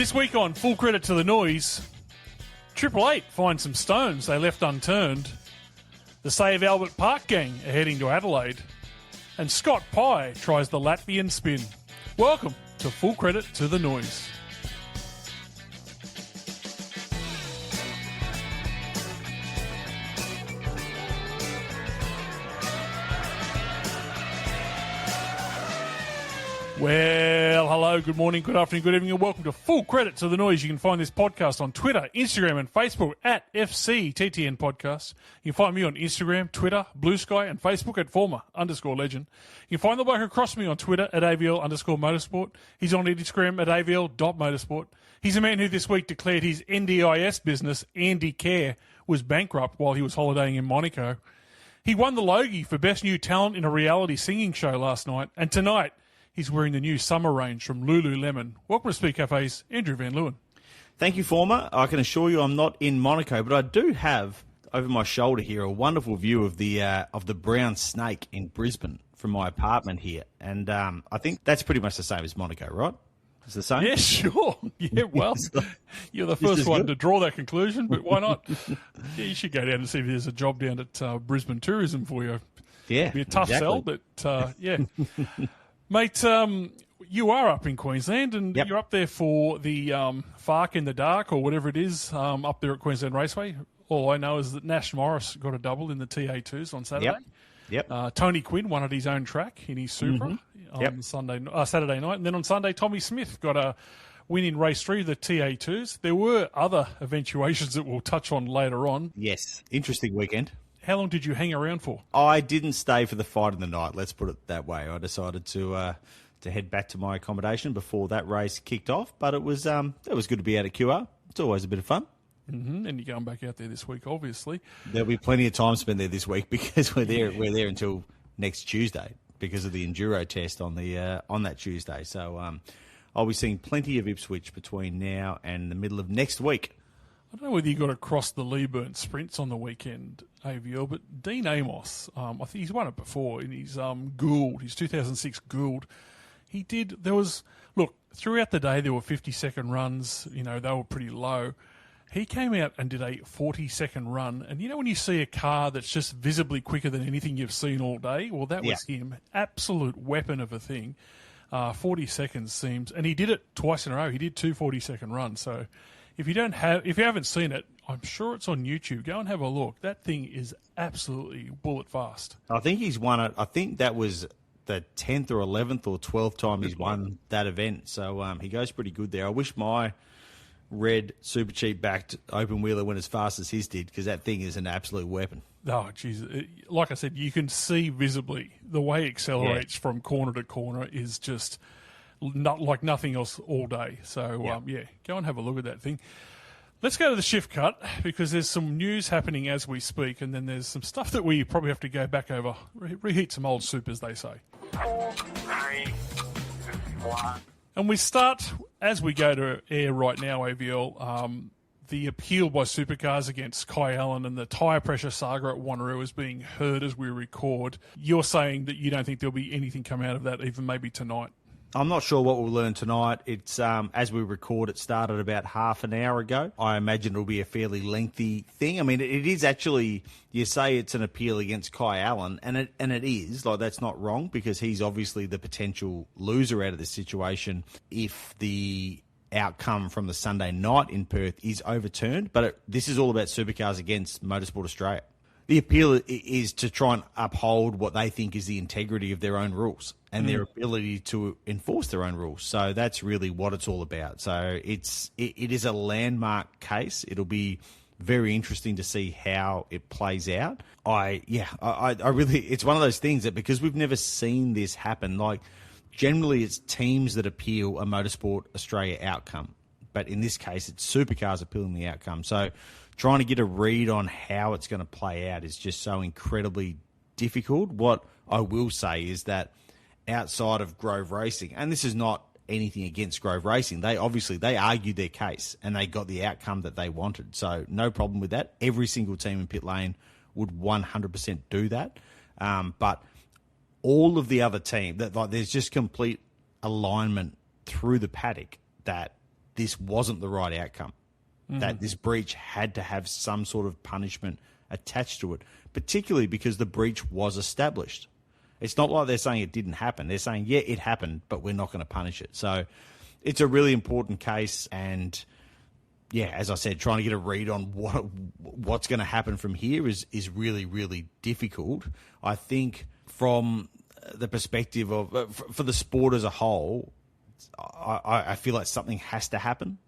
This week on Full Credit to the Noise, Triple Eight finds some stones they left unturned. The Save Albert Park gang are heading to Adelaide. And Scott Pye tries the Latvian spin. Welcome to Full Credit to the Noise. Well, hello, good morning, good afternoon, good evening, and welcome to Full Credit to the Noise. You can find this podcast on Twitter, Instagram, and Facebook at FCTTN Podcast. You can find me on Instagram, Twitter, Blue Sky, and Facebook at Former_Legend. You can find the bloke across me on Twitter at AVL_Motorsport. He's on Instagram at AVL.Motorsport. He's a man who this week declared his NDIS business, Andy Care, was bankrupt while he was holidaying in Monaco. He won the Logie for Best New Talent in a Reality Singing Show last night, and tonight, he's wearing the new summer range from Lululemon. Welcome to Speed Cafe's Andrew Van Leeuwen. Thank you, Former. I can assure you I'm not in Monaco, but I do have over my shoulder here a wonderful view of the brown snake in Brisbane from my apartment here. And I think that's pretty much the same as Monaco, right? It's the same? Yeah, sure. Yeah, well, you're the first one to draw that conclusion, but why not? Yeah, you should go down and see if there's a job down at Brisbane Tourism for you. Yeah, it'd be a tough sell, but yeah. Mate, you are up in Queensland, and You're up there for the Fark in the Dark, or whatever it is, up there at Queensland Raceway. All I know is that Nash Morris got a double in the TA2s on Saturday. Yep. Tony Quinn won at his own track in his Supra on Saturday night. And then on Sunday, Tommy Smith got a win in Race 3, the TA2s. There were other eventuations that we'll touch on later on. Yes, interesting weekend. How long did you hang around for? I didn't stay for the fight of the night, let's put it that way. I decided to head back to my accommodation before that race kicked off, but it was good to be out at QR. It's always a bit of fun. Mm-hmm. And you're going back out there this week, obviously. There'll be plenty of time spent there this week because we're there until next Tuesday because of the enduro test on that Tuesday. So I'll be seeing plenty of Ipswich between now and the middle of next week. I don't know whether you got across the Leeburn sprints on the weekend, AVL, but Dean Amos, I think he's won it before in his Gould, his 2006 Gould. Throughout the day there were 50-second runs, they were pretty low. He came out and did a 40-second run, and when you see a car that's just visibly quicker than anything you've seen all day, well, that was him. Absolute weapon of a thing. 40 seconds seems, and he did it twice in a row. He did two 40-second runs, so... If you haven't seen it, I'm sure it's on YouTube. Go and have a look. That thing is absolutely bullet fast. I think he's won it. I think that was the 10th or 11th or 12th time he's won that event. So he goes pretty good there. I wish my red super cheap backed open wheeler went as fast as his did because that thing is an absolute weapon. Oh, jeez. Like I said, you can see visibly the way it accelerates from corner to corner is just... not like nothing else all day. So, go and have a look at that thing. Let's go to the shift cut because there's some news happening as we speak, and then there's some stuff that we probably have to go back over, reheat some old supers, they say. 4, 3, 1. And we start, as we go to air right now, AVL, the appeal by Supercars against Kai Allen and the tyre pressure saga at Wanneroo is being heard as we record. You're saying that you don't think there'll be anything come out of that, even maybe tonight? I'm not sure what we'll learn tonight. It's as we record, it started about half an hour ago. I imagine it'll be a fairly lengthy thing. I mean, it is actually, you say it's an appeal against Kai Allen, and it is. Like, that's not wrong because he's obviously the potential loser out of this situation if the outcome from the Sunday night in Perth is overturned. But this is all about Supercars against Motorsport Australia. The appeal is to try and uphold what they think is the integrity of their own rules and their ability to enforce their own rules. So that's really what it's all about. So it is a landmark case. It'll be very interesting to see how it plays out. I really, it's one of those things that because we've never seen this happen, like generally it's teams that appeal a Motorsport Australia outcome. But in this case, it's Supercars appealing the outcome. So trying to get a read on how it's going to play out is just so incredibly difficult. What I will say is that outside of Grove Racing, and this is not anything against Grove Racing, they argued their case and they got the outcome that they wanted. So no problem with that. Every single team in pit lane would 100% do that. But all of the other teams, there's just complete alignment through the paddock that this wasn't the right outcome, that this breach had to have some sort of punishment attached to it, particularly because the breach was established. It's not like they're saying it didn't happen. They're saying, yeah, it happened, but we're not going to punish it. So it's a really important case. And, yeah, as I said, trying to get a read on what's going to happen from here is really, really difficult. I think from the perspective of for the sport as a whole, I feel like something has to happen.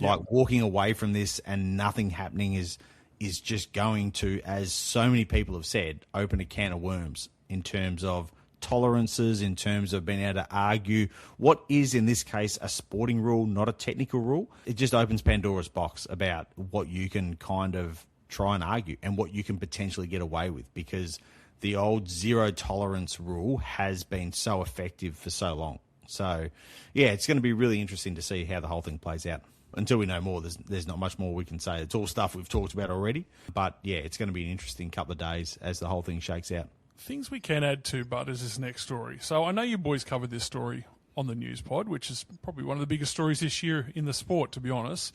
Like walking away from this and nothing happening is just going to, as so many people have said, open a can of worms in terms of tolerances, in terms of being able to argue what is, in this case, a sporting rule, not a technical rule. It just opens Pandora's box about what you can kind of try and argue and what you can potentially get away with, because the old zero tolerance rule has been so effective for so long. So, yeah, it's going to be really interesting to see how the whole thing plays out. Until we know more, there's not much more we can say. It's all stuff we've talked about already. But, yeah, it's going to be an interesting couple of days as the whole thing shakes out. Things we can add to, Bud, is this next story. So I know you boys covered this story on the news pod, which is probably one of the biggest stories this year in the sport, to be honest.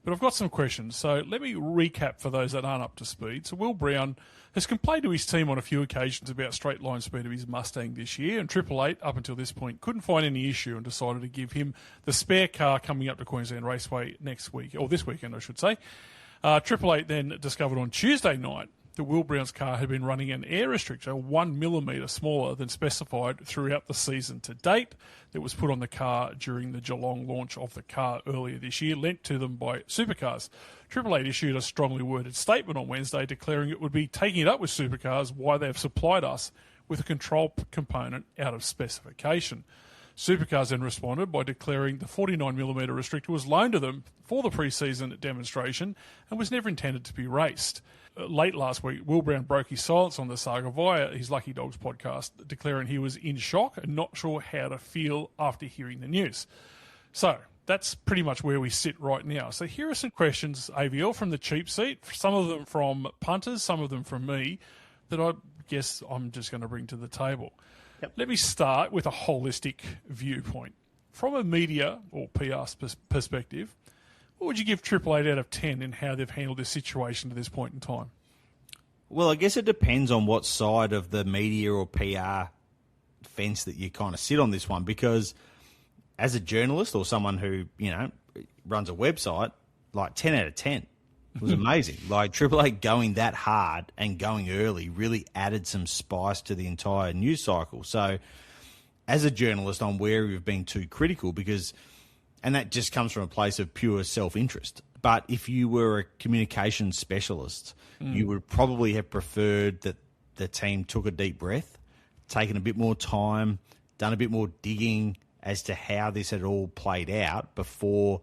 But I've got some questions. So let me recap for those that aren't up to speed. So Will Brown has complained to his team on a few occasions about straight line speed of his Mustang this year, and Triple Eight, up until this point, couldn't find any issue and decided to give him the spare car coming up to Queensland Raceway next week, or this weekend, I should say. Triple Eight then discovered on Tuesday night that Will Brown's car had been running an air restrictor 1 millimetre smaller than specified throughout the season to date, that was put on the car during the Geelong launch of the car earlier this year, lent to them by Supercars. Triple Eight issued a strongly worded statement on Wednesday declaring it would be taking it up with Supercars why they have supplied us with a control component out of specification. Supercars then responded by declaring the 49mm restrictor was loaned to them for the pre-season demonstration and was never intended to be raced. Late last week, Will Brown broke his silence on the saga via his Lucky Dogs podcast, declaring he was in shock and not sure how to feel after hearing the news. So that's pretty much where we sit right now. So here are some questions, AVL, from the cheap seat, some of them from punters, some of them from me, that I guess I'm just going to bring to the table. Yep. Let me start with a holistic viewpoint. From a media or PR perspective, what would you give Triple Eight out of 10 in how they've handled this situation to this point in time? Well, I guess it depends on what side of the media or PR fence that you kind of sit on this one, because as a journalist or someone who, runs a website, like 10 out of 10 was amazing. Like Triple Eight going that hard and going early really added some spice to the entire news cycle. So as a journalist, I'm wary of being too critical and that just comes from a place of pure self-interest. But if you were a communications specialist, you would probably have preferred that the team took a deep breath, taken a bit more time, done a bit more digging as to how this had all played out before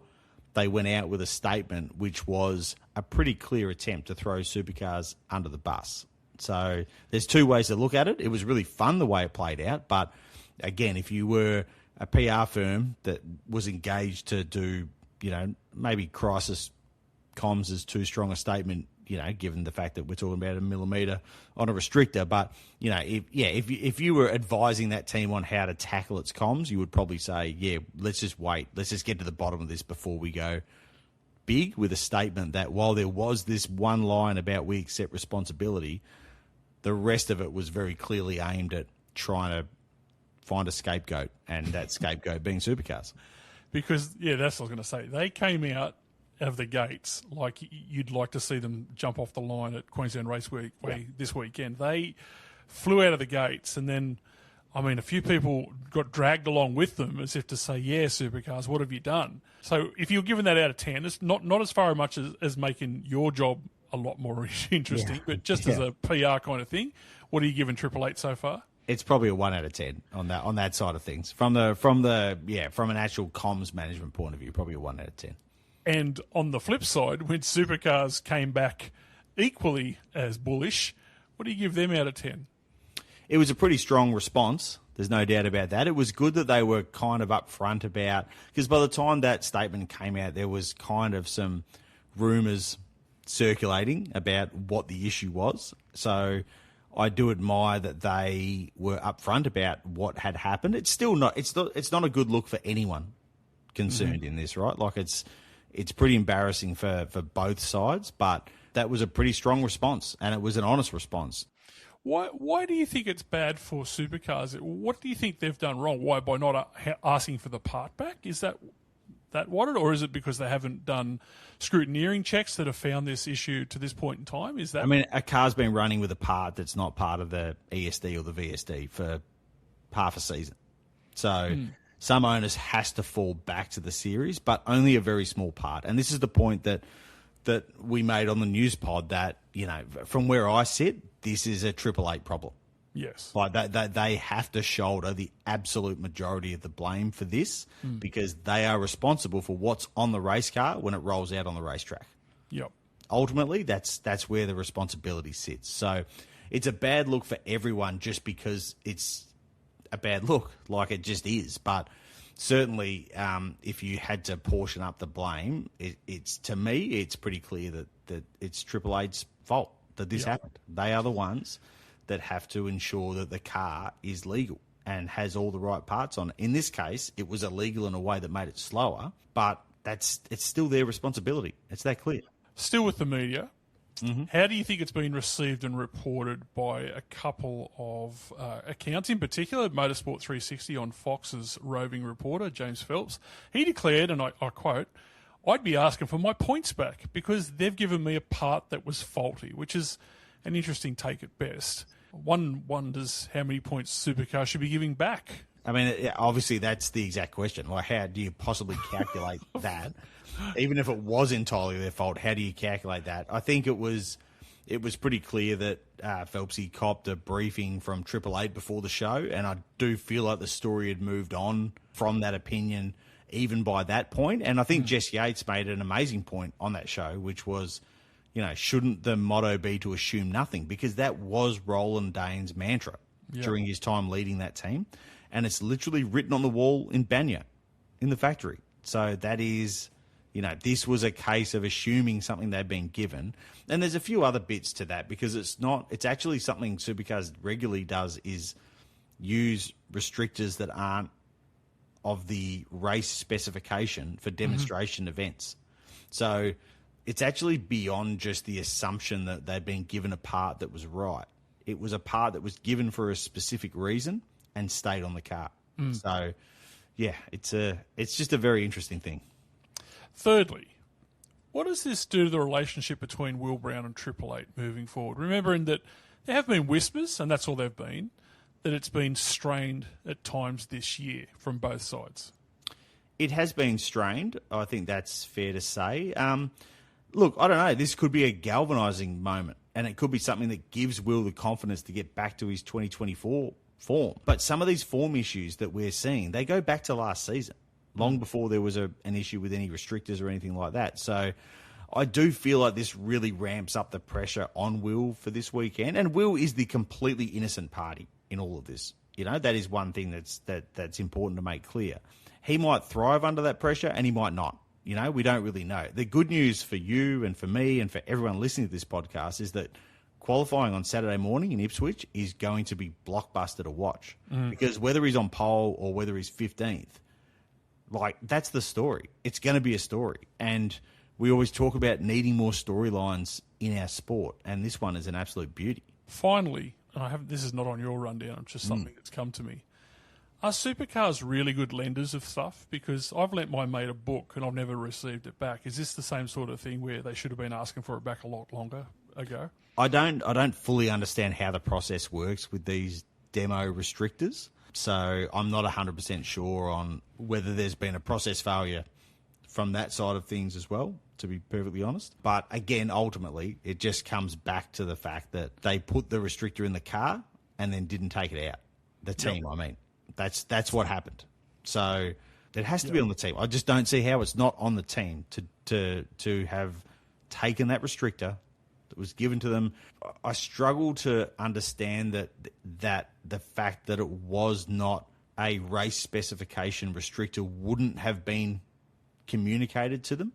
they went out with a statement which was a pretty clear attempt to throw Supercars under the bus. So there's two ways to look at it. It was really fun the way it played out. But again, if you were a PR firm that was engaged to do, maybe crisis comms is too strong a statement, given the fact that we're talking about a millimetre on a restrictor. But, if you were advising that team on how to tackle its comms, you would probably say, let's just wait. Let's just get to the bottom of this before we go big with a statement that while there was this one line about we accept responsibility, the rest of it was very clearly aimed at trying to find a scapegoat, and that scapegoat being Supercars. Because, that's what I was going to say. They came out of the gates like you'd like to see them jump off the line at Queensland Raceway this weekend. They flew out of the gates, and then, a few people got dragged along with them as if to say, Supercars, what have you done? So if you're given that out of 10, it's not as far much as making your job a lot more interesting, but just as a PR kind of thing, what are you giving Triple Eight so far? It's probably a 1 out of 10 on that side of things. From an actual comms management point of view, probably a 1 out of 10. And on the flip side, when Supercars came back equally as bullish, what do you give them out of 10? It was a pretty strong response. There's no doubt about that. It was good that they were kind of upfront about, because by the time that statement came out, there was kind of some rumours circulating about what the issue was. So I do admire that they were upfront about what had happened. It's still not. It's not a good look for anyone, concerned in this, right? Like it's pretty embarrassing for both sides, but that was a pretty strong response, and it was an honest response. Why do you think it's bad for Supercars? What do you think they've done wrong? Why by not asking for the part back? Is that what it, or is it because they haven't done scrutineering checks that have found this issue to this point in time? Is that? I mean, a car's been running with a part that's not part of the ESD or the VSD for half a season, so some onus has to fall back to the series, but only a very small part. And this is the point that we made on the news pod that, you know, from where I sit, this is a Triple Eight problem. Yes. Like they have to shoulder the absolute majority of the blame for this because they are responsible for what's on the race car when it rolls out on the racetrack. Yep. Ultimately, that's where the responsibility sits. So it's a bad look for everyone just because it's a bad look, like it just is. But certainly, if you had to portion up the blame, it's to me, it's pretty clear that it's Triple Eight's fault that this happened. They are the ones that have to ensure that the car is legal and has all the right parts on it. In this case, it was illegal in a way that made it slower, but it's still their responsibility. It's that clear. Still with the media, how do you think it's been received and reported by a couple of accounts, in particular Motorsport 360 on Fox's roving reporter, James Phelps? He declared, and I quote, "I'd be asking for my points back because they've given me a part that was faulty," which is an interesting take at best. One wonders how many points Supercar should be giving back. I mean, obviously that's the exact question. Like, how do you possibly calculate that? Even if it was entirely their fault, how do you calculate that? I think it was pretty clear that Phelpsy copped a briefing from Triple Eight before the show, and I do feel like the story had moved on from that opinion even by that point. And I think Jess Yates made an amazing point on that show, which was, you know, shouldn't the motto be to assume nothing? Because that was Roland Dane's mantra during his time leading that team. And it's literally written on the wall in Banya, in the factory. So that is, you know, this was a case of assuming something they'd been given. And there's a few other bits to that because it's actually something Supercars regularly does is use restrictors that aren't of the race specification for demonstration events. So it's actually beyond just the assumption that they'd been given a part that was right. It was a part that was given for a specific reason and stayed on the car. So, yeah, it's just a very interesting thing. Thirdly, what does this do to the relationship between Will Brown and Triple Eight moving forward? Remembering that there have been whispers, and that's all they've been, that it's been strained at times this year from both sides. It has been strained. I think that's fair to say. Look, I don't know. This could be a galvanising moment, and it could be something that gives Will the confidence to get back to his 2024 form. But some of these form issues that we're seeing, they go back to last season, long before there was an issue with any restrictors or anything like that. So I do feel like this really ramps up the pressure on Will for this weekend. And Will is the completely innocent party in all of this. You know, that is one thing that's important to make clear. He might thrive under that pressure and he might not. You know, we don't really know. The good news for you and for me and for everyone listening to this podcast is that qualifying on Saturday morning in Ipswich is going to be blockbuster to watch. Because whether he's on pole or whether he's 15th, like, that's the story. It's going to be a story. And we always talk about needing more storylines in our sport, and this one is an absolute beauty. Finally, and this is not on your rundown, it's just something that's come to me. Are Supercars really good lenders of stuff? Because I've lent my mate a book and I've never received it back. Is this the same sort of thing where they should have been asking for it back a lot longer ago? I don't fully understand how the process works with these demo restrictors. So I'm not 100% sure on whether there's been a process failure from that side of things as well, to be perfectly honest. But again, ultimately, it just comes back to the fact that they put the restrictor in the car and then didn't take it out. The team, I mean. That's what happened. So it has to be on the team. I just don't see how it's not on the team to have taken that restrictor that was given to them. I struggle to understand that the fact that it was not a race specification restrictor wouldn't have been communicated to them.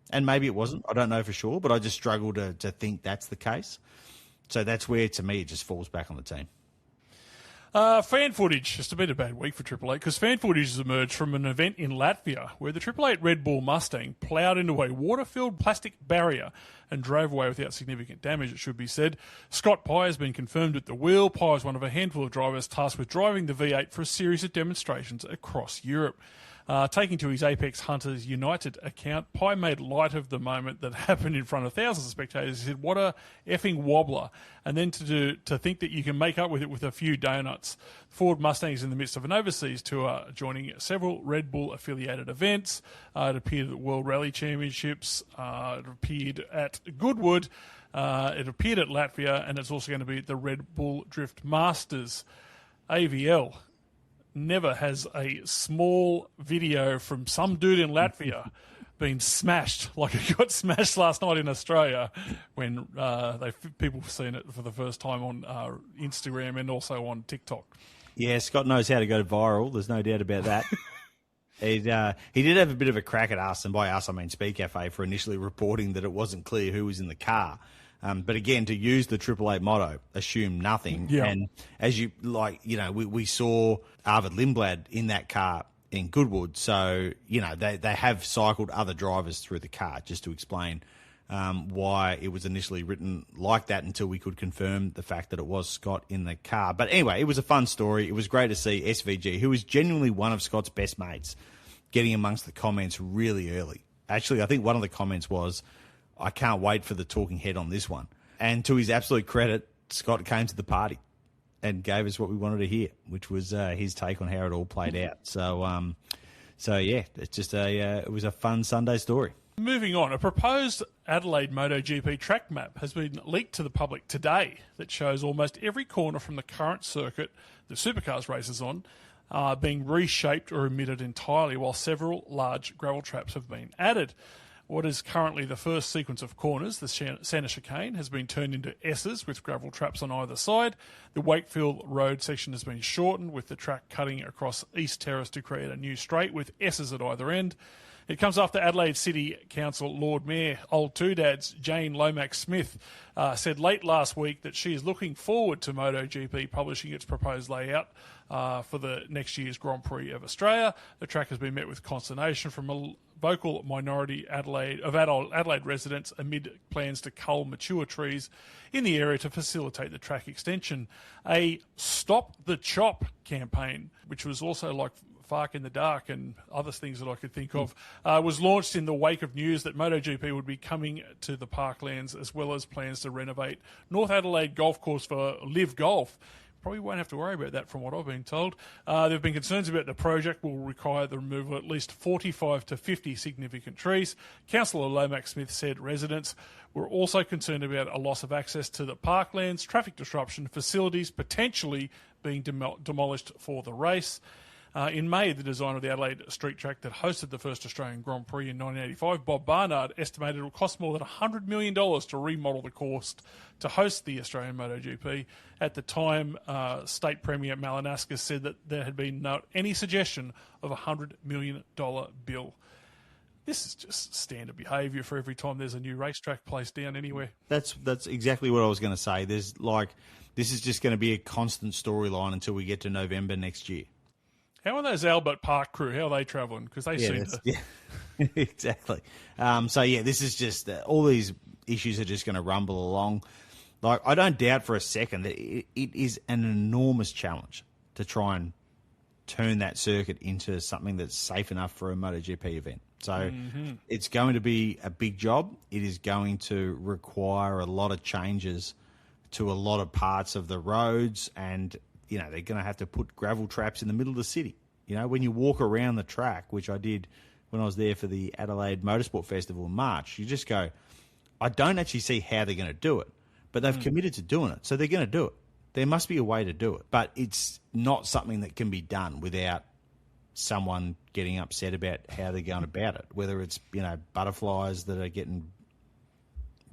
And maybe it wasn't. I don't know for sure, but I just struggle to think that's the case. So that's where, to me, it just falls back on the team. Fan footage. It's been a bad week for Triple Eight because fan footage has emerged from an event in Latvia where the Triple Eight Red Bull Mustang ploughed into a water-filled plastic barrier and drove away without significant damage, it should be said. Scott Pye has been confirmed at the wheel. Pye is one of a handful of drivers tasked with driving the V8 for a series of demonstrations across Europe. Taking to his Apex Hunters United account, Pye made light of the moment that happened in front of thousands of spectators. He said, "What a effing wobbler." And then to think that you can make up with it with a few donuts. Ford Mustang is in the midst of an overseas tour, joining several Red Bull affiliated events. It appeared at the World Rally Championships. It appeared at Goodwood. It appeared at Latvia, and it's also going to be at the Red Bull Drift Masters. AVL never has a small video from some dude in Latvia been smashed like it got smashed last night in Australia when people have seen it for the first time on Instagram and also on TikTok. Yeah, Scott knows how to go viral. There's no doubt about that. He did have a bit of a crack at us, and by us I mean Speed Cafe, for initially reporting that it wasn't clear who was in the car. But again, to use the Triple Eight motto, assume nothing. Yeah. And as we saw Arvid Lindblad in that car in Goodwood. So, they have cycled other drivers through the car, just to explain why it was initially written like that until we could confirm the fact that it was Scott in the car. But anyway, it was a fun story. It was great to see SVG, who is genuinely one of Scott's best mates, getting amongst the comments really early. Actually, I think one of the comments was, "I can't wait for the talking head on this one." And to his absolute credit, Scott came to the party and gave us what we wanted to hear, which was his take on how it all played out. So yeah, it's just it was a fun Sunday story. Moving on, a proposed Adelaide MotoGP track map has been leaked to the public today that shows almost every corner from the current circuit the Supercars races on being reshaped or omitted entirely, while several large gravel traps have been added. What is currently the first sequence of corners, the Centre Chicane, has been turned into S's with gravel traps on either side. The Wakefield Road section has been shortened, with the track cutting across East Terrace to create a new straight with S's at either end. It comes after Adelaide City Council Lord Mayor Old Two Dads Jane Lomax-Smith said late last week that she is looking forward to MotoGP publishing its proposed layout for the next year's Grand Prix of Australia. The track has been met with consternation from a vocal minority Adelaide residents amid plans to cull mature trees in the area to facilitate the track extension. A Stop the Chop campaign, which was also like Fark in the Dark and other things that I could think of, was launched in the wake of news that MotoGP would be coming to the parklands, as well as plans to renovate North Adelaide Golf Course for Live Golf. Probably won't have to worry about that from what I've been told. There have been concerns about the project will require the removal of at least 45 to 50 significant trees. Councillor Lomax-Smith said residents were also concerned about a loss of access to the parklands, traffic disruption, facilities potentially being demolished for the race. In May, the designer of the Adelaide street track that hosted the first Australian Grand Prix in 1985, Bob Barnard, estimated it would cost more than $100 million to remodel the course to host the Australian MotoGP. At the time, State Premier Malinauskas said that there had been not any suggestion of a $100 million bill. This is just standard behaviour for every time there's a new racetrack placed down anywhere. That's exactly what I was going to say. This is just going to be a constant storyline until we get to November next year. How are those Albert Park crew? How are they travelling? Because they seem to... Yeah, exactly. This is just... all these issues are just going to rumble along. Like, I don't doubt for a second that it is an enormous challenge to try and turn that circuit into something that's safe enough for a MotoGP event. So it's going to be a big job. It is going to require a lot of changes to a lot of parts of the roads, and they're going to have to put gravel traps in the middle of the city. When you walk around the track, which I did when I was there for the Adelaide Motorsport Festival in March, you just go, I don't actually see how they're going to do it, but they've committed to doing it, so they're going to do it. There must be a way to do it, but it's not something that can be done without someone getting upset about how they're going about it, whether it's, butterflies that are getting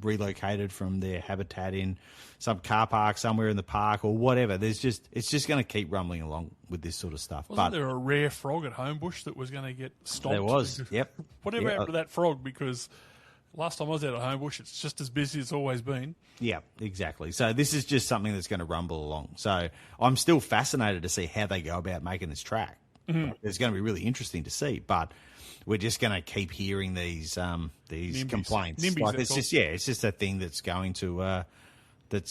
relocated from their habitat in some car park somewhere in the park or whatever. It's just going to keep rumbling along with this sort of stuff. Wasn't there a rare frog at Homebush that was going to get stomped? There was, yep. Whatever happened to that frog? Because Last time I was out at Homebush, it's just as busy as it's always been. Yeah, exactly. So this is just something that's going to rumble along. So I'm still fascinated to see how they go about making this track. Mm-hmm. It's going to be really interesting to see, but we're just going to keep hearing these complaints. NIMBYs, like it's just a thing that's going to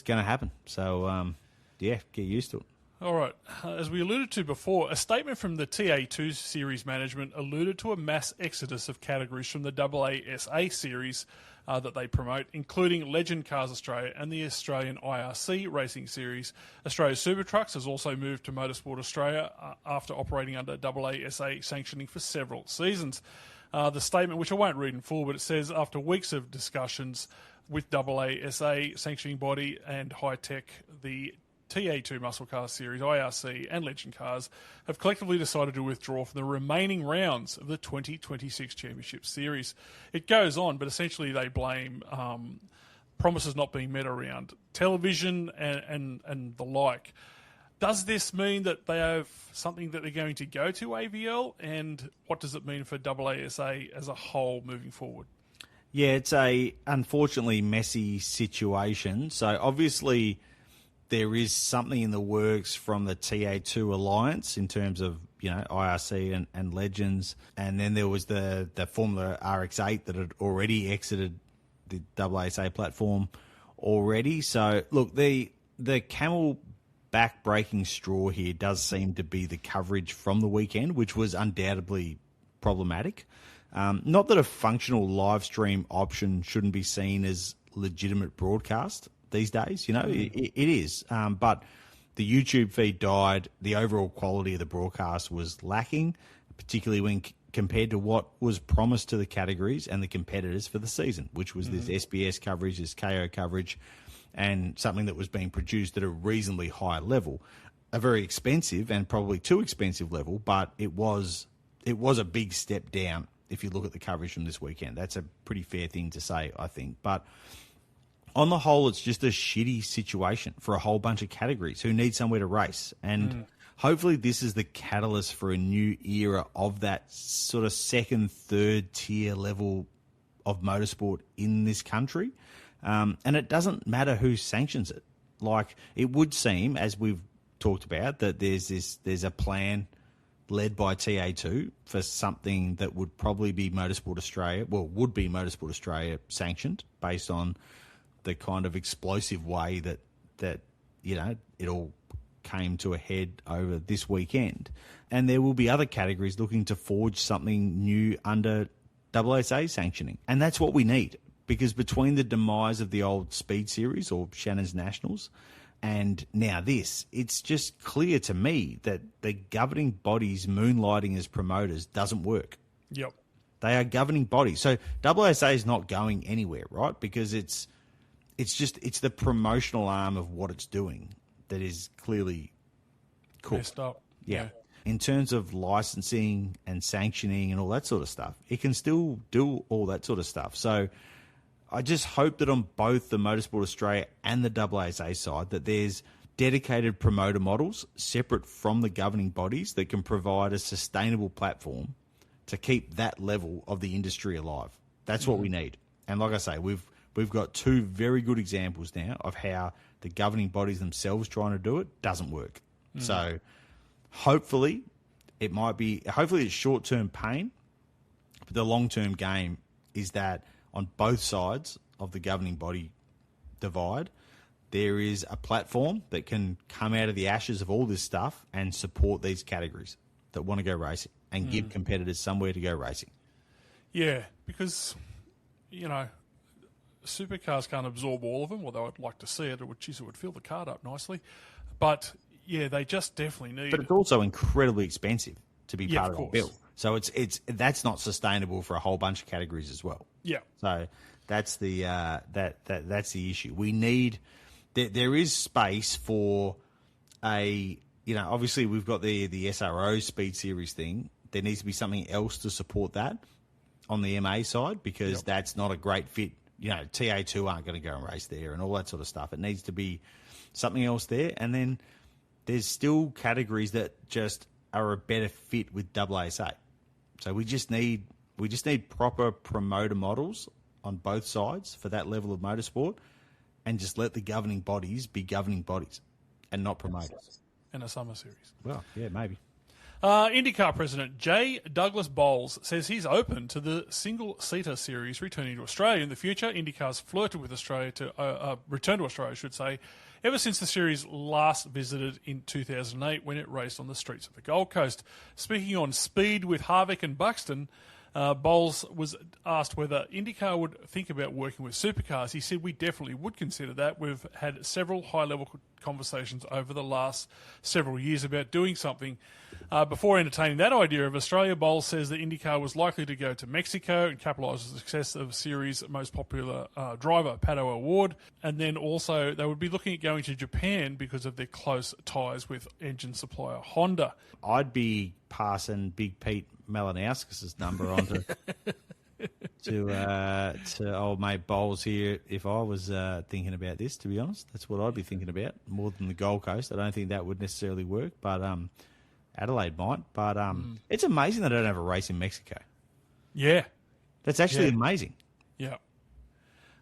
happen. So get used to it. All right. As we alluded to before, a statement from the TA2 series management alluded to a mass exodus of categories from the AASA series that they promote, including Legend Cars Australia and the Australian IRC Racing Series. Australia's Super Trucks has also moved to Motorsport Australia after operating under AASA sanctioning for several seasons. The statement, which I won't read in full, but it says, after weeks of discussions with AASA sanctioning body and High Tech, the TA2 Muscle Car Series, IRC and Legend Cars have collectively decided to withdraw from the remaining rounds of the 2026 Championship Series. It goes on, but essentially they blame promises not being met around television and the like. Does this mean that they have something that they're going to go to AVL, and what does it mean for AASA as a whole moving forward? Yeah, it's a unfortunately messy situation. So obviously there is something in the works from the TA2 Alliance in terms of, IRC and Legends. And then there was the Formula RX8 that had already exited the AASA platform already. So, look, the camel back-breaking straw here does seem to be the coverage from the weekend, which was undoubtedly problematic. Not that a functional live stream option shouldn't be seen as legitimate broadcast these days, it is. But the YouTube feed died. The overall quality of the broadcast was lacking, particularly when compared to what was promised to the categories and the competitors for the season, which was this SBS coverage, this KO coverage, and something that was being produced at a reasonably high level. A very expensive and probably too expensive level, but it was a big step down if you look at the coverage from this weekend. That's a pretty fair thing to say, I think. But on the whole, it's just a shitty situation for a whole bunch of categories who need somewhere to race. And hopefully this is the catalyst for a new era of that sort of second, third tier level of motorsport in this country. And it doesn't matter who sanctions it. Like, it would seem, as we've talked about, that there's a plan led by TA2 for something that would probably be Motorsport Australia, would be Motorsport Australia sanctioned based on the kind of explosive way that it all came to a head over this weekend. And there will be other categories looking to forge something new under AASA sanctioning. And that's what we need, because between the demise of the old Speed Series or Shannon's Nationals and now this, it's just clear to me that the governing bodies moonlighting as promoters doesn't work. Yep. They are governing bodies. So AASA is not going anywhere, right? Because it's the promotional arm of what it's doing that is clearly cooked. Messed up. Yeah. In terms of licensing and sanctioning and all that sort of stuff, it can still do all that sort of stuff. So I just hope that on both the Motorsport Australia and the AASA side that there's dedicated promoter models separate from the governing bodies that can provide a sustainable platform to keep that level of the industry alive. That's what we need. And like I say, we've got two very good examples now of how the governing bodies themselves trying to do it doesn't work. So hopefully it's short-term pain, but the long-term game is that on both sides of the governing body divide, there is a platform that can come out of the ashes of all this stuff and support these categories that want to go racing and give competitors somewhere to go racing. Yeah, because, supercars can't absorb all of them, although I'd like to see it. It would fill the card up nicely. But, yeah, they just definitely need... But it's also incredibly expensive to be part of the bill. So that's not sustainable for a whole bunch of categories as well. Yeah. So that's the that's the issue. We need there is space for obviously we've got the SRO Speed Series thing. There needs to be something else to support that on the MA side, because that's not a great fit. TA2 aren't going to go and race there and all that sort of stuff. It needs to be something else there. And then there's still categories that just are a better fit with AASA. So we just need proper promoter models on both sides for that level of motorsport, and just let the governing bodies be governing bodies and not promoters. And a summer series. Well, yeah, maybe. IndyCar president J. Douglas Bowles says he's open to the single-seater series returning to Australia in the future. IndyCar's flirted with Australia to return to Australia, I should say, ever since the series last visited in 2008 when it raced on the streets of the Gold Coast. Speaking on speed with Harvick and Buxton, Bowles was asked whether IndyCar would think about working with Supercars. He said, we definitely would consider that. We've had several high-level conversations over the last several years about doing something. Before entertaining that idea of Australia, Bowles says that IndyCar was likely to go to Mexico and capitalise on the success of the series' most popular driver, Pato O'Ward. And then also they would be looking at going to Japan because of their close ties with engine supplier Honda. I'd be passing Big Pete Malinowskis' number on to old mate Bowles here if I was thinking about this, to be honest. That's what I'd be thinking about, more than the Gold Coast. I don't think that would necessarily work, but Adelaide might. But it's amazing they don't have a race in Mexico. Yeah. That's actually amazing. Yeah.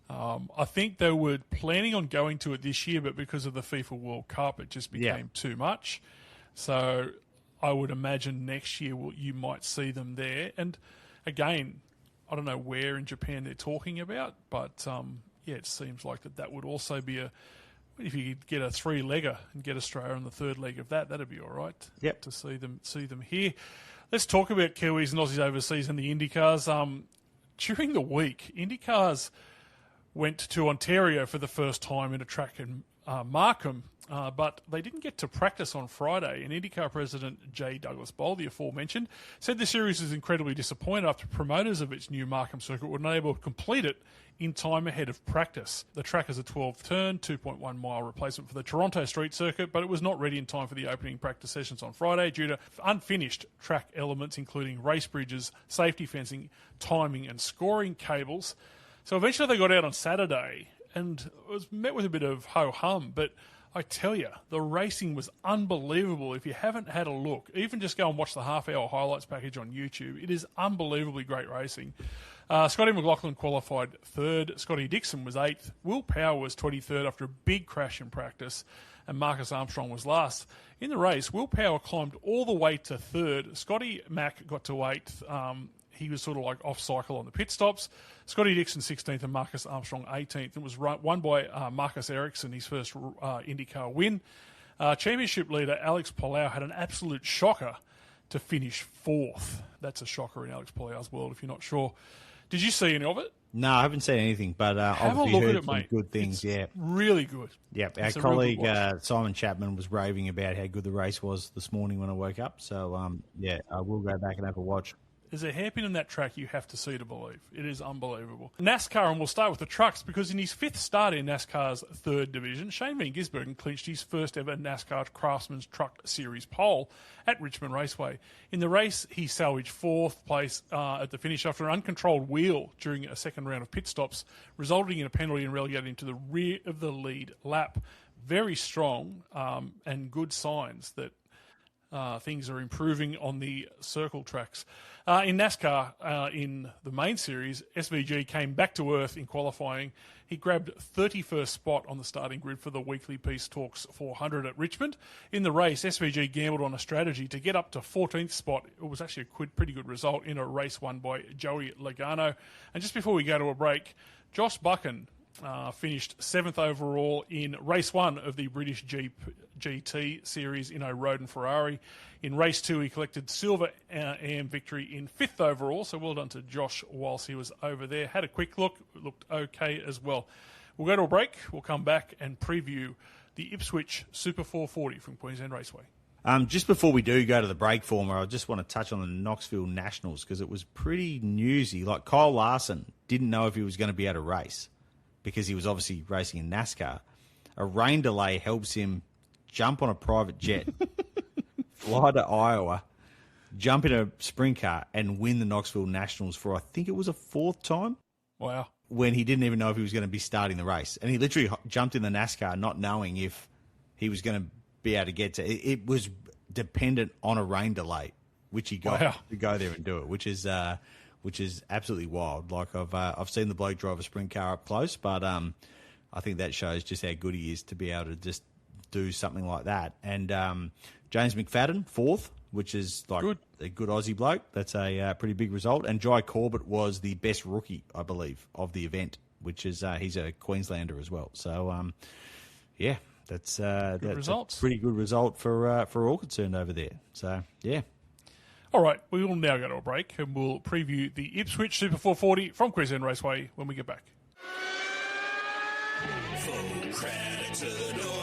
I think they were planning on going to it this year, but because of the FIFA World Cup, it just became too much. So I would imagine next year you might see them there. And again, I don't know where in Japan they're talking about, but it seems like that would also be if you could get a 3-legger and get Australia on the third leg of that'd be all right. Yep. To see them here. Let's talk about Kiwis and Aussies overseas and the IndyCars. During the week, IndyCars went to Ontario for the first time in a track in Markham, but they didn't get to practice on Friday. And IndyCar president J. Douglas Bowles, the aforementioned, said the series is incredibly disappointed after promoters of its new Markham circuit were not able to complete it in time ahead of practice. The track is a 12-turn, 2.1-mile replacement for the Toronto street circuit, but it was not ready in time for the opening practice sessions on Friday due to unfinished track elements, including race bridges, safety fencing, timing and scoring cables. So eventually they got out on Saturday and it was met with a bit of ho-hum, but I tell you, the racing was unbelievable. If you haven't had a look, even just go and watch the half-hour highlights package on YouTube. It is unbelievably great racing. Scotty McLaughlin qualified third. Scotty Dixon was eighth. Will Power was 23rd after a big crash in practice. And Marcus Armstrong was last. In the race, Will Power climbed all the way to third. Scotty Mack got to eighth. He was sort of like off-cycle on the pit stops. Scotty Dixon 16th and Marcus Armstrong 18th. It was won by Marcus Ericsson, his first IndyCar win. Championship leader Alex Palau had an absolute shocker to finish fourth. That's a shocker in Alex Palau's world, if you're not sure. Did you see any of it? No, I haven't seen anything, but have a obviously look heard at it, some mate. good things. It's really good. Yep, our It's a real colleague good watch. Simon Chapman was raving about how good the race was this morning when I woke up. So, I will go back and have a watch. There's a hairpin in that track you have to see to believe. It is unbelievable. NASCAR, and we'll start with the trucks, because in his fifth start in NASCAR's third division, Shane Van Gisbergen clinched his first ever NASCAR Craftsman's Truck Series pole at Richmond Raceway. In the race, he salvaged fourth place at the finish after an uncontrolled wheel during a second round of pit stops, resulting in a penalty and relegated him to the rear of the lead lap. Very strong and good signs that things are improving on the circle tracks. In NASCAR, in the main series, SVG came back to earth in qualifying. He grabbed 31st spot on the starting grid for the weekly Peace Talks 400 at Richmond. In the race, SVG gambled on a strategy to get up to 14th spot. It was actually a pretty good result in a race won by Joey Logano. And just before we go to a break, Josh Buchan finished 7th overall in race 1 of the British GT series in O'Roden Ferrari. In race 2, he collected silver AM victory in 5th overall, so well done to Josh whilst he was over there. Had a quick look, it looked okay as well. We'll go to a break, we'll come back and preview the Ipswich Super 440 from Queensland Raceway. Just before we do go to the break, Former, I just want to touch on the Knoxville Nationals because it was pretty newsy. Like Kyle Larson didn't know if he was going to be able to race, because he was obviously racing in NASCAR. A rain delay helps him jump on a private jet, fly to Iowa, jump in a sprint car, and win the Knoxville Nationals for, I think it was a 4th time. Wow. When he didn't even know if he was going to be starting the race. And he literally jumped in the NASCAR not knowing if he was going to be able to get to it. It was dependent on a rain delay, which he got to go there and do it, which is which is absolutely wild. Like I've seen the bloke drive a sprint car up close, but I think that shows just how good he is to be able to just do something like that. And James McFadden, 4th, which is like a good Aussie bloke. That's a pretty big result. And Jai Corbett was the best rookie, I believe, of the event, which is he's a Queenslander as well. So, yeah, that's a pretty good result for all concerned over there. So, yeah. All right, we will now go to a break and we'll preview the Ipswich Super 440 from Queensland Raceway when we get back. Full credit to the noise.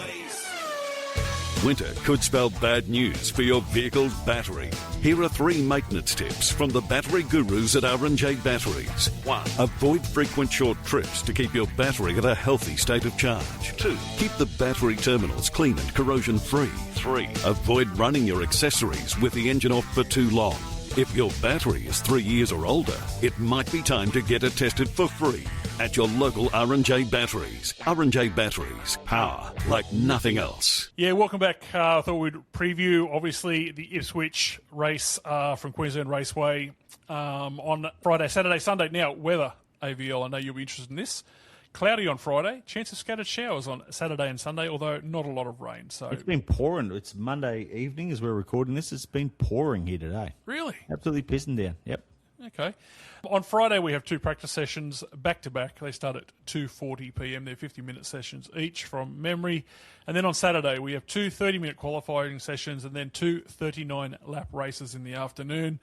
Winter could spell bad news for your vehicle's battery. Here are 3 maintenance tips from the battery gurus at R&J Batteries. 1. Avoid frequent short trips to keep your battery at a healthy state of charge. 2. Keep the battery terminals clean and corrosion-free. 3. Avoid running your accessories with the engine off for too long. If your battery is 3 years or older, it might be time to get it tested for free at your local R&J Batteries. R&J Batteries. Power like nothing else. Yeah, welcome back. I thought we'd preview, obviously, the Ipswich race from Queensland Raceway on Friday, Saturday, Sunday. Now, weather, AVL, I know you'll be interested in this. Cloudy on Friday, chance of scattered showers on Saturday and Sunday, although not a lot of rain. So it's been pouring. It's Monday evening as we're recording this. It's been pouring here today. Really? Absolutely pissing down. Yep. Okay. On Friday, we have 2 practice sessions back-to-back. They start at 2:40 p.m. They're 50-minute sessions each from memory. And then on Saturday, we have 2 30-minute qualifying sessions and then 2 39-lap races in the afternoon.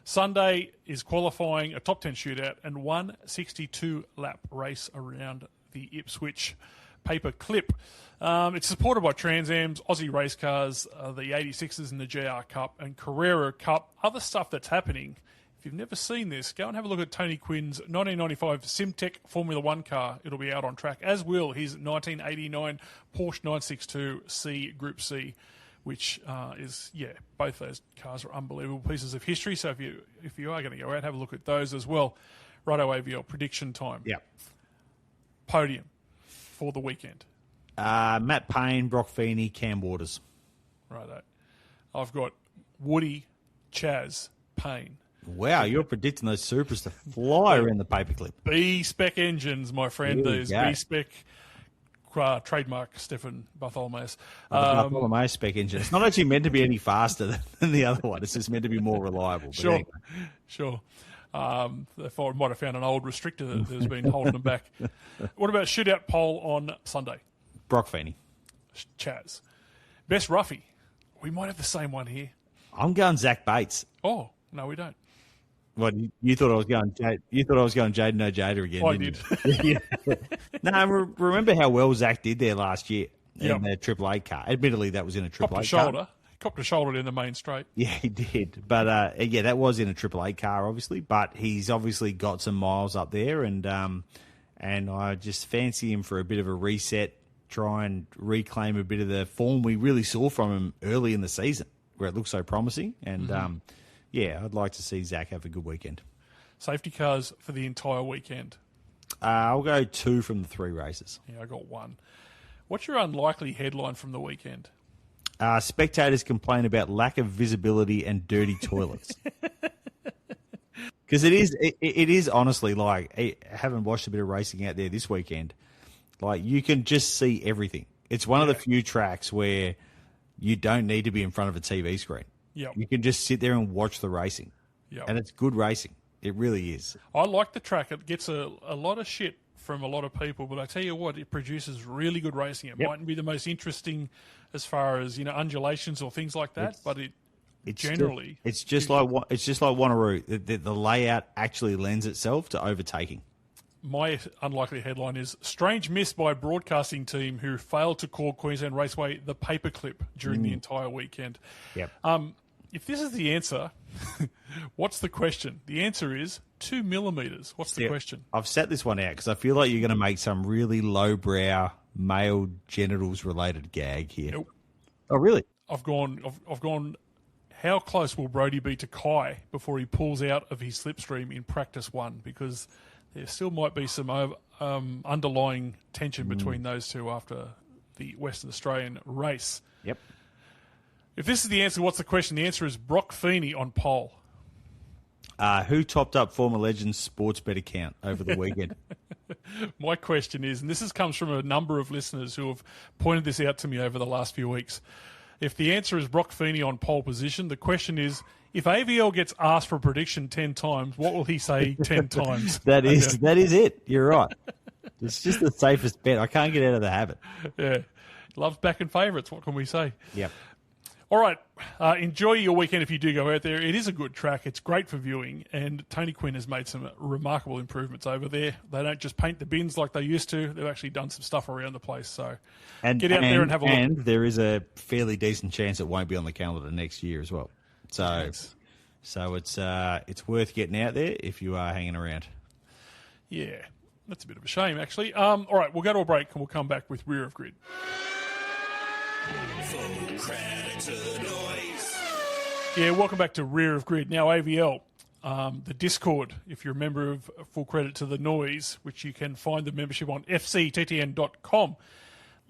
Sunday is qualifying, a top 10 shootout, and 1 62-lap race around the Ipswich paper clip. It's supported by Trans Am's, Aussie race cars, the 86s in the GR Cup and Carrera Cup. Other stuff that's happening, if you've never seen this, go and have a look at Tony Quinn's 1995 Simtech Formula One car. It'll be out on track, as will his 1989 Porsche 962C Group C, which is, both those cars are unbelievable pieces of history. So if you are going to go out, have a look at those as well. Righto AVL, prediction time. Yeah. Podium for the weekend. Matt Payne, Brock Feeney, Cam Waters. Righto. I've got Woody, Chaz, Payne. Wow, you're predicting those supers to fly around the paperclip. B-spec engines, my friend. Here These B-spec trademark Stefan Bartholomeus. Bartholomeus spec engine. It's not actually meant to be any faster than the other one. It's just meant to be more reliable. But Sure, anyway. sure. They might have found an old restrictor that has been holding them back. What about shootout poll on Sunday? Brock Feeney. Chaz. Best roughie. We might have the same one here. I'm going Zach Bates. Oh, no, we don't. What, you thought I was going? You thought I was going Jaden Ojeda again? I didn't you? No, remember how well Zach did there last year in the AAA car. Admittedly, that was in a AAA car. Copped a shoulder in the main straight. Yeah, he did. But that was in a AAA car, obviously. But he's obviously got some miles up there, and I just fancy him for a bit of a reset, try and reclaim a bit of the form we really saw from him early in the season, where it looked so promising. And I'd like to see Zach have a good weekend. Safety cars for the entire weekend. I'll go 2 from the 3 races. Yeah, I got 1. What's your unlikely headline from the weekend? Spectators complain about lack of visibility and dirty toilets. Because it is honestly, like, I haven't watched a bit of racing out there this weekend. Like, you can just see everything. It's one of the few tracks where you don't need to be in front of a TV screen. Yep. You can just sit there and watch the racing. Yep. And it's good racing. It really is. I like the track. It gets a lot of shit from a lot of people, but I tell you what, it produces really good racing. It mightn't be the most interesting as far as, undulations or things like that, but it's generally... It's just like Wanneroo. The layout actually lends itself to overtaking. My unlikely headline is, strange miss by broadcasting team who failed to call Queensland Raceway the paperclip during the entire weekend. Yep. If this is the answer, what's the question? The answer is 2 millimetres. What's the question? I've set this one out because I feel like you're going to make some really lowbrow male genitals related gag here. Nope. Oh, really? I've gone. How close will Brodie be to Kai before he pulls out of his slipstream in practice 1? Because there still might be some underlying tension between those two after the Western Australian race. Yep. If this is the answer, what's the question? The answer is Brock Feeney on pole. Who topped up Former Legend's sports bet account over the weekend? My question is, and this comes from a number of listeners who have pointed this out to me over the last few weeks. If the answer is Brock Feeney on pole position, the question is, if AVL gets asked for a prediction 10 times, what will he say 10 times? That is it. You're right. It's just the safest bet. I can't get out of the habit. Yeah. Loves backing favourites. What can we say? Yep. All right. Enjoy your weekend if you do go out there. It is a good track. It's great for viewing. And Tony Quinn has made some remarkable improvements over there. They don't just paint the bins like they used to. They've actually done some stuff around the place. So get out there and have a look. And there is a fairly decent chance it won't be on the calendar next year as well. So it's worth getting out there if you are hanging around. Yeah. That's a bit of a shame, actually. All right. We'll go to a break and we'll come back with Rear of Grid. Full credit to the noise. Yeah, welcome back to Rear of Grid. Now, AVL, the Discord, if you're a member of Full Credit to the Noise, which you can find the membership on FCTTN.com,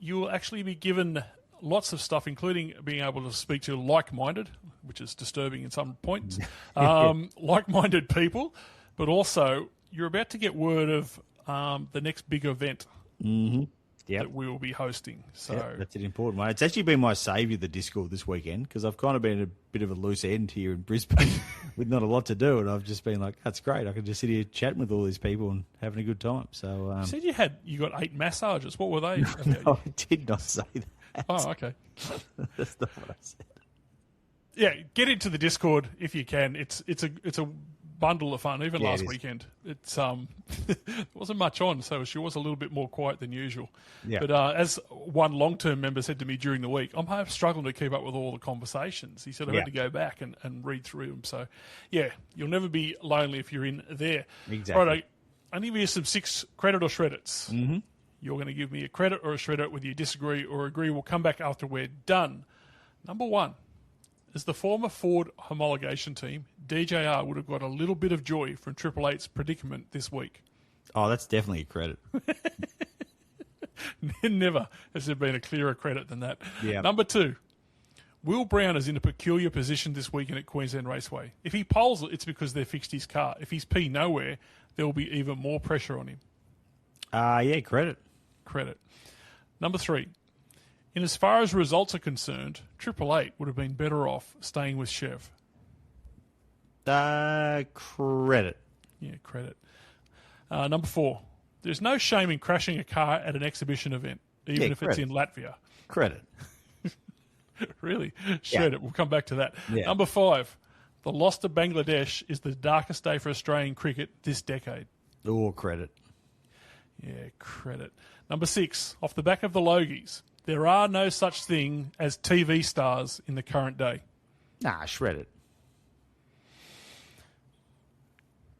you will actually be given lots of stuff, including being able to speak to like-minded, which is disturbing in some points, like-minded people, but also you're about to get word of the next big event. Mm-hmm. That we will be hosting. So that's an important one. It's actually been my saviour, the Discord, this weekend, because I've kind of been a bit of a loose end here in Brisbane with not a lot to do, and I've just been like, that's great. I can just sit here chatting with all these people and having a good time. So you said you got 8 massages. What were they? No, I did not say that. Oh, okay. That's not what I said. Yeah, get into the Discord if you can. It's a bundle of fun. Even last weekend, it's there wasn't much on, so she was a little bit more quiet than usual. Yeah. But as one long-term member said to me during the week, I'm struggling to keep up with all the conversations. He said I had to go back and read through them. So, yeah, you'll never be lonely if you're in there. Exactly. Right, I need you some 6 credit or shredders. Mm-hmm. You're going to give me a credit or a shredder, whether you disagree or agree. We'll come back after we're done. Number 1. As the former Ford homologation team, DJR would have got a little bit of joy from Triple Eight's predicament this week. Oh, that's definitely a credit. Never has there been a clearer credit than that. Yeah. Number 2, Will Brown is in a peculiar position this weekend at Queensland Raceway. If he poles it, it's because they've fixed his car. If he's P nowhere, there will be even more pressure on him. Yeah, credit. Credit. Number 3, in as far as results are concerned, Triple Eight would have been better off staying with Chev. Credit. Yeah, credit. Number 4, there's no shame in crashing a car at an exhibition event, even if it's in Latvia. Credit. Really? Shred it. We'll come back to that. Yeah. Number 5, the loss to Bangladesh is the darkest day for Australian cricket this decade. Oh, credit. Yeah, credit. Number 6, off the back of the Logies, there are no such thing as TV stars in the current day. Nah, shred it.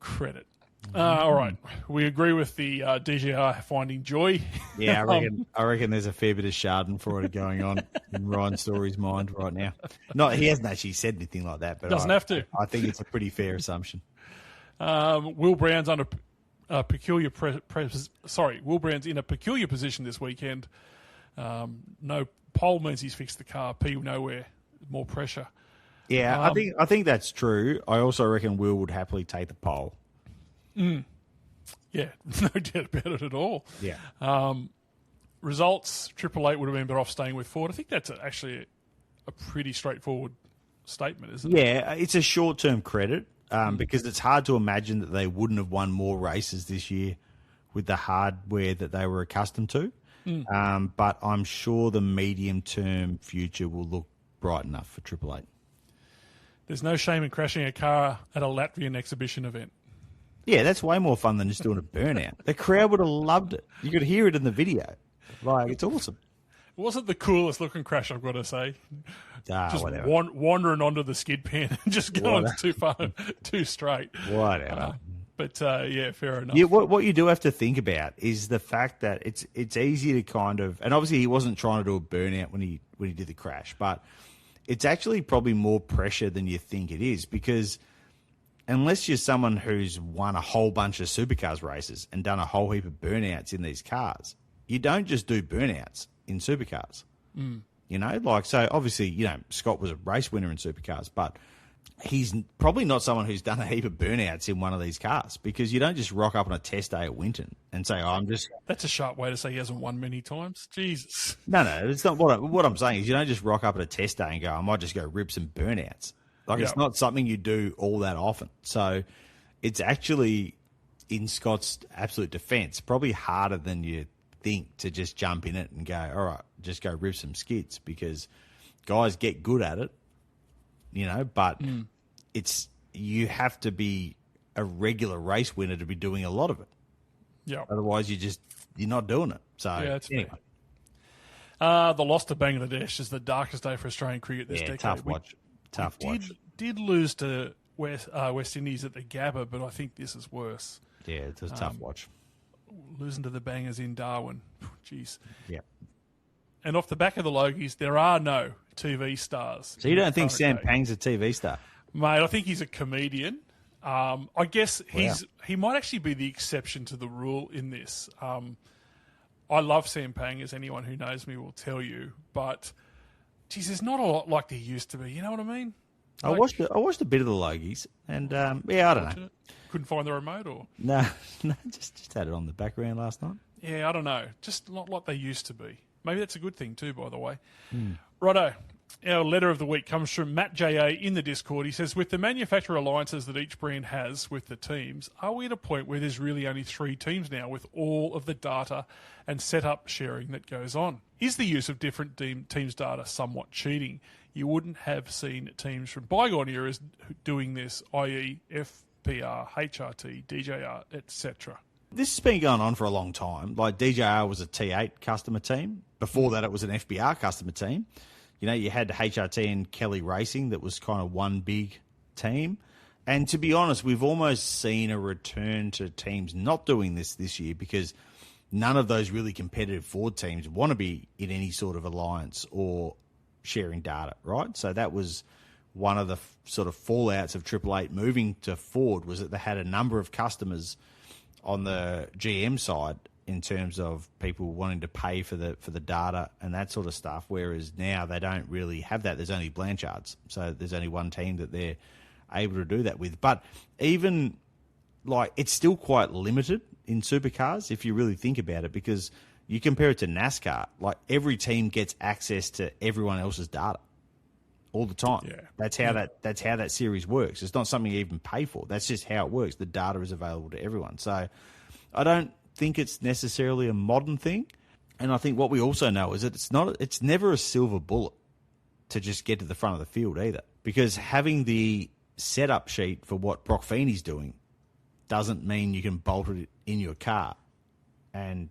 Credit. All right. We agree with the DGR finding joy. Yeah, I reckon there's a fair bit of Schadenfreude going on in Ryan Story's mind right now. He hasn't actually said anything like that, but Doesn't have to. I think it's a pretty fair assumption. Will Brown's under peculiar Will Brown's in a peculiar position this weekend. No pole means he's fixed the car. P nowhere, more pressure. Yeah, I think that's true. I also reckon Will would happily take the pole. Yeah, no doubt about it at all. Yeah. Results, Triple Eight would have been better off staying with Ford. I think that's actually a pretty straightforward statement, isn't it? Yeah, it's a short-term credit because it's hard to imagine that they wouldn't have won more races this year with the hardware that they were accustomed to. But I'm sure the medium-term future will look bright enough for Triple Eight. There's no shame in crashing a car at a Latvian exhibition event. Yeah, that's way more fun than just doing a burnout. The crowd would have loved it. You could hear it in the video. Like, it's awesome. It wasn't the coolest looking crash, I've got to say. Just whatever. Wandering onto the skid pan and just going too far, too straight. Whatever. But yeah, fair enough. Yeah, what you do have to think about is the fact that it's easy to kind of, and obviously he wasn't trying to do a burnout when he did the crash, but it's actually probably more pressure than you think it is, because unless you're someone who's won a whole bunch of supercars races and done a whole heap of burnouts in these cars, you don't just do burnouts in supercars. You know, like, so obviously, you know, Scott was a race winner in supercars, but he's probably not someone who's done a heap of burnouts in one of these cars, because you don't just rock up on a test day at Winton and say, I'm just... That's a sharp way to say he hasn't won many times. Jesus. No, it's not. What I'm saying is you don't just rock up at a test day and go, I might just go rip some burnouts. Like, It's not something you do all that often. So it's actually, in Scott's absolute defence, probably harder than you think to just jump in it and go, all right, just go rip some skids, because guys get good at it, but you have to be a regular race winner to be doing a lot of it. Yeah. Otherwise, you're not doing it. So that's anyway. fair. The loss to Bangladesh is the darkest day for Australian cricket this decade. Tough watch. Did lose to West Indies at the Gabba, but I think this is worse. Yeah, it's a tough watch. Losing to the Bangers in Darwin. Jeez. Yeah. And off the back of the Logies, there are no TV stars. So you don't think Sam Pang's a TV star? Mate, I think he's a comedian. I guess he might actually be the exception to the rule in this. I love Sam Pang, as anyone who knows me will tell you, but geez, there's not a lot like there used to be. You know what I mean? I watched a bit of the Logies, and I don't know. Couldn't find the remote, or no, just had it on the background last night. Yeah, I don't know. Just not like they used to be. Maybe that's a good thing too, by the way. Righto. Our letter of the week comes from Matt J.A. in the Discord. He says, with the manufacturer alliances that each brand has with the teams, are we at a point where there's really only 3 teams now with all of the data and setup sharing that goes on? Is the use of different teams' data somewhat cheating? You wouldn't have seen teams from bygone eras doing this, i.e. FPR, HRT, DJR, etc. This has been going on for a long time. Like, DJR was a T8 customer team. Before that, it was an FBR customer team. You had HRT and Kelly Racing that was kind of one big team. And to be honest, we've almost seen a return to teams not doing this year, because none of those really competitive Ford teams want to be in any sort of alliance or sharing data, right? So that was one of the sort of fallouts of Triple Eight moving to Ford, was that they had a number of customers on the GM side in terms of people wanting to pay for the data and that sort of stuff, whereas now they don't really have that. There's only Blanchards, so there's only one team that they're able to do that with. But even, like, it's still quite limited in supercars if you really think about it, because you compare it to NASCAR, like, every team gets access to everyone else's data all the time. Yeah. That's how that series works. It's not something you even pay for. That's just how it works. The data is available to everyone. So I don't think it's necessarily a modern thing. And I think what we also know is that it's never a silver bullet to just get to the front of the field either, because having the setup sheet for what Brock Feeney's doing doesn't mean you can bolt it in your car and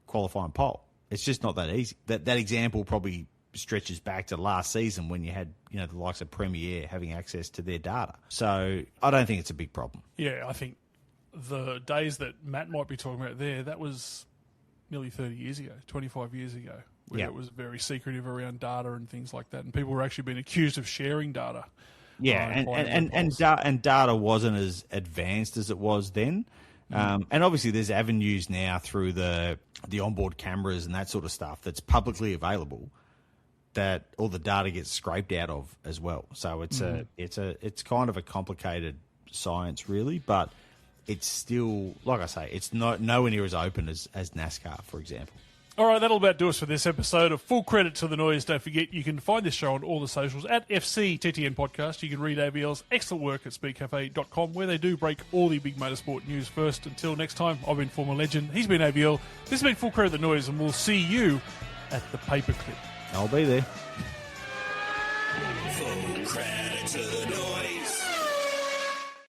qualify and pole. It's just not that easy. That example probably stretches back to last season when you had, the likes of Premier having access to their data. So I don't think it's a big problem. Yeah, I think the days that Matt might be talking about there, that was nearly 30 years ago, 25 years ago, where it was very secretive around data and things like that, and people were actually being accused of sharing data. Yeah, and data wasn't as advanced as it was then. And obviously there's avenues now through the onboard cameras and that sort of stuff that's publicly available that all the data gets scraped out of as well. So it's kind of a complicated science, really, but it's still, like I say, it's nowhere near as open as NASCAR, for example. All right, that'll about do us for this episode of Full Credit to the Noise. Don't forget, you can find this show on all the socials at FCTTN Podcast. You can read AVL's excellent work at speedcafe.com, where they do break all the big motorsport news first. Until next time, I've been Former Legend. He's been AVL. This has been Full Credit to the Noise, and we'll see you at the paperclip. I'll be there. Full credit to the noise.